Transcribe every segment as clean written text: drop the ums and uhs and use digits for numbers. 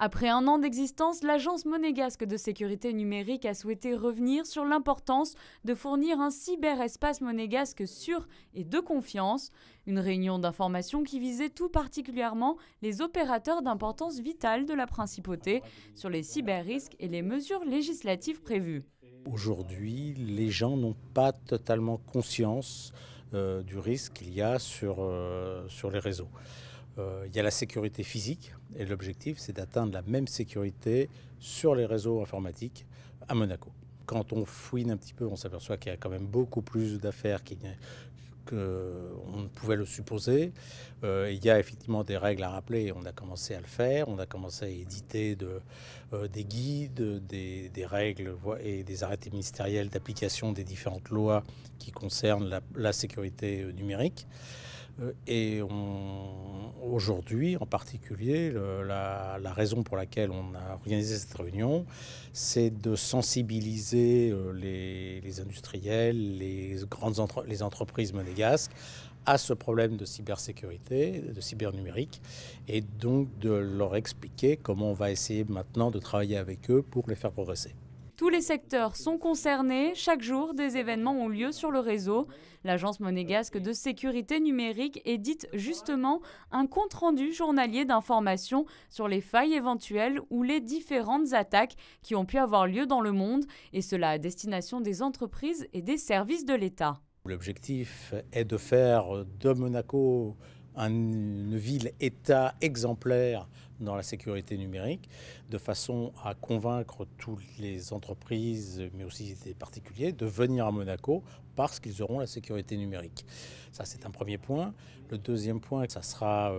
Après un an d'existence, l'Agence monégasque de sécurité numérique a souhaité revenir sur l'importance de fournir un cyberespace monégasque sûr et de confiance. Une réunion d'information qui visait tout particulièrement les opérateurs d'importance vitale de la principauté sur les cyberrisques et les mesures législatives prévues. Aujourd'hui, les gens n'ont pas totalement conscience du risque qu'il y a sur les réseaux. Il y a la sécurité physique et l'objectif, c'est d'atteindre la même sécurité sur les réseaux informatiques à Monaco. Quand on fouine un petit peu, on s'aperçoit qu'il y a quand même beaucoup plus d'affaires qu'on ne pouvait le supposer. Il y a effectivement des règles à rappeler, on a commencé à le faire, on a commencé à éditer des guides, des règles et des arrêtés ministériels d'application des différentes lois qui concernent la sécurité numérique. Et aujourd'hui, en particulier, la raison pour laquelle on a organisé cette réunion, c'est de sensibiliser les industriels, les entreprises monégasques à ce problème de cybersécurité, de cybernumérique, et donc de leur expliquer comment on va essayer maintenant de travailler avec eux pour les faire progresser. Tous les secteurs sont concernés. Chaque jour, des événements ont lieu sur le réseau. L'Agence monégasque de sécurité numérique édite justement un compte-rendu journalier d'informations sur les failles éventuelles ou les différentes attaques qui ont pu avoir lieu dans le monde, et cela à destination des entreprises et des services de l'État. L'objectif est de faire de Monaco une ville-État exemplaire dans la sécurité numérique, de façon à convaincre toutes les entreprises, mais aussi des particuliers, de venir à Monaco parce qu'ils auront la sécurité numérique. Ça, c'est un premier point. Le deuxième point, ça sera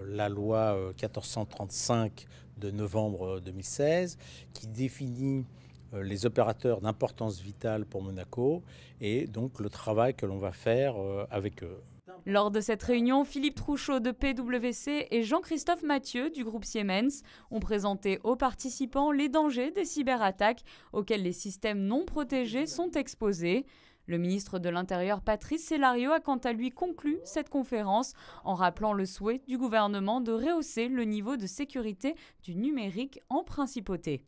la loi 1435 de novembre 2016 qui définit les opérateurs d'importance vitale pour Monaco et donc le travail que l'on va faire avec eux. Lors de cette réunion, Philippe Trouchot de PwC et Jean-Christophe Mathieu du groupe Siemens ont présenté aux participants les dangers des cyberattaques auxquels les systèmes non protégés sont exposés. Le ministre de l'Intérieur Patrice Sellario a quant à lui conclu cette conférence en rappelant le souhait du gouvernement de rehausser le niveau de sécurité du numérique en principauté.